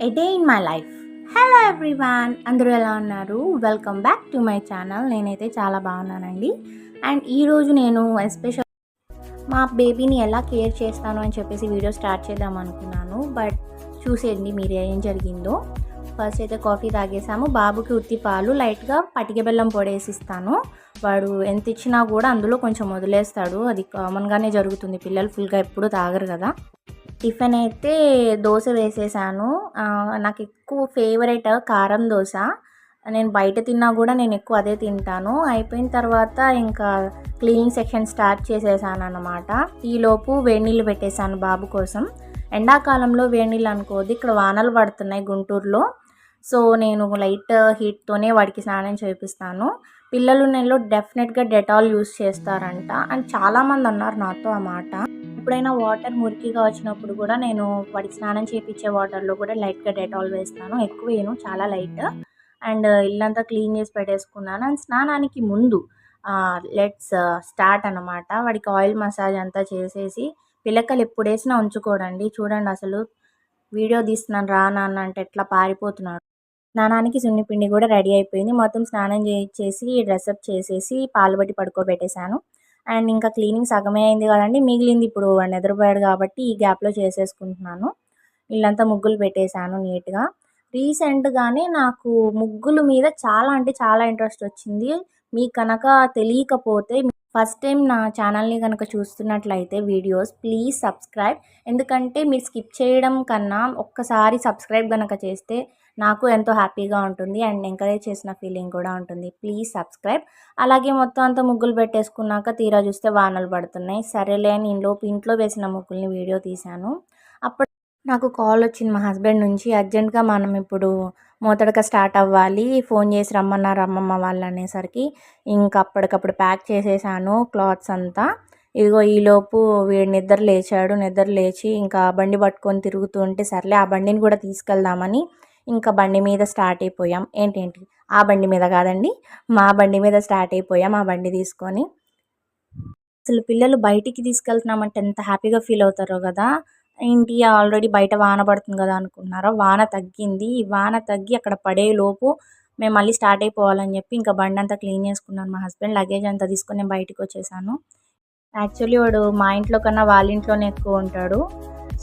A day in my life. Hello everyone, అందరూ ఎలా ఉన్నారు? Welcome back to my channel. నేనైతే చాలా బాగున్నానండి. అండ్ ఈరోజు నేను ఎస్పెషల్ మా బేబీని ఎలా కేర్ చేస్తాను అని చెప్పేసి వీడియో స్టార్ట్ చేద్దాం అనుకున్నాను. బట్ చూసేయండి మీరు ఏం జరిగిందో. ఫస్ట్ అయితే కాఫీ తాగేసాము. బాబుకి ఉత్తి పాలు లైట్గా పటిక బెల్లం పొడేసిస్తాను. వాడు ఎంత ఇచ్చినా కూడా అందులో కొంచెం వదిలేస్తాడు. అది కామన్గానే జరుగుతుంది, పిల్లలు ఫుల్గా ఎప్పుడు తాగరు కదా. టిఫిన్ అయితే దోశ వేసేసాను. నాకు ఎక్కువ ఫేవరెట్ కారం దోశ. నేను బయట తిన్నా కూడా నేను ఎక్కువ అదే తింటాను. అయిపోయిన తర్వాత ఇంకా క్లీనింగ్ సెక్షన్ స్టార్ట్ చేసేసాను అన్నమాట. ఈలోపు వేడి నీళ్ళు పెట్టేశాను బాబు కోసం. ఎండాకాలంలో వేడి నీళ్ళు అనుకోవద్దు, ఇక్కడ వానలు పడుతున్నాయి గుంటూరులో. సో నేను లైట్ హీట్తోనే వాడికి స్నానం చేపిస్తాను. పిల్లలు నెలలో డెఫినెట్గా డెటాల్ యూస్ చేస్తారంట అండ్ చాలామంది అన్నారు నాతో ఆ మాట. ఎప్పుడైనా వాటర్ మురికిగా వచ్చినప్పుడు కూడా నేను వాడికి స్నానం చేయించే వాటర్లో కూడా లైట్గా డెటాల్ వేస్తాను. ఎక్కువ వేయను, చాలా లైట్. అండ్ ఇల్లంతా క్లీన్ చేసి పెట్టేసుకున్నాను. అండ్ స్నానానికి ముందు లెట్స్ స్టార్ట్ అనమాట. వాడికి ఆయిల్ మసాజ్ అంతా చేసేసి, పిల్లకలు ఎప్పుడు వేసినా ఉంచుకోడండి. చూడండి అసలు వీడియో తీస్తున్నాను రా నాన్న అంటే ఎట్లా పారిపోతున్నాడు. స్నానానికి సున్నిపిండి కూడా రెడీ అయిపోయింది. మొత్తం స్నానం చేసి డ్రెస్అప్ చేసేసి పాలు బట్టి పడుకోబెట్టేశాను. అండ్ ఇంకా క్లీనింగ్ సగమే అయింది కదండి, మిగిలింది ఇప్పుడు వాడిని నిద్రపోయాడు కాబట్టి ఈ గ్యాప్లో చేసేసుకుంటున్నాను. ఇల్లంతా ముగ్గులు పెట్టేశాను నీట్గా. రీసెంట్గానే నాకు ముగ్గుల మీద చాలా అంటే చాలా ఇంట్రెస్ట్ వచ్చింది. మీకు కనుక తెలియకపోతే ఫస్ట్ టైం నా ఛానల్ని కనుక చూస్తున్నట్లయితే వీడియోస్ ప్లీజ్ సబ్స్క్రైబ్. ఎందుకంటే మీరు స్కిప్ చేయడం కన్నా ఒక్కసారి సబ్స్క్రైబ్ కనుక చేస్తే నాకు ఎంతో హ్యాపీగా ఉంటుంది అండ్ ఎంకరేజ్ చేసిన ఫీలింగ్ కూడా ఉంటుంది. Please subscribe. అలాగే మొత్తం అంతా ముగ్గులు పెట్టేసుకున్నాక తీరా చూస్తే వానలు పడుతున్నాయి. సరేలే అని ఇంట్లో వేసిన ముగ్గుల్ని వీడియో తీశాను. అప్పుడు నాకు కాల్ వచ్చింది మా హస్బెండ్ నుంచి, అర్జెంటుగా మనం ఇప్పుడు మోతడక స్టార్ట్ అవ్వాలి, ఫోన్ చేసి రమ్మన్నారు అమ్మమ్మ వాళ్ళు అనేసరికి ఇంకా అప్పటికప్పుడు ప్యాక్ చేసేసాను క్లాత్స్ అంతా. ఇదిగో ఈలోపు వీడు నిద్ర లేచి ఇంకా బండి పట్టుకొని తిరుగుతూ ఉంటే సర్లే ఆ బండిని కూడా తీసుకెళ్దామని ఇంకా బండి మీద స్టార్ట్ అయిపోయాం. ఏంటి ఆ బండి మీద కాదండి, మా బండి మీద స్టార్ట్ అయిపోయాం ఆ బండి తీసుకొని. అసలు పిల్లలు బయటికి తీసుకెళ్తున్నామంటే ఎంత హ్యాపీగా ఫీల్ అవుతారో కదా. ఏంటి ఆల్రెడీ బయట వాన పడుతుంది కదా అనుకుంటున్నారా, వాన తగ్గింది. వాన తగ్గి అక్కడ పడే లోపు మేము మళ్ళీ స్టార్ట్ అయిపోవాలని చెప్పి ఇంకా బండి అంతా క్లీన్ చేసుకున్నాను మా హస్బెండ్. లగేజ్ అంతా తీసుకొని నేను బయటకు వచ్చేసాను. యాక్చువల్లీ వాడు మా ఇంట్లో కన్నా వాళ్ళ ఇంట్లోనే ఎక్కువ ఉంటాడు.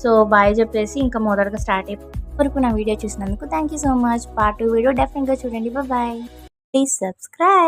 సో బాయ్ చెప్పేసి ఇంకా మొదటగా స్టార్ట్ వరకు నా వీడియో చూసినందుకు thank you so much. Part 2 video డెఫినెట్గా చూడండి. Bye, please subscribe.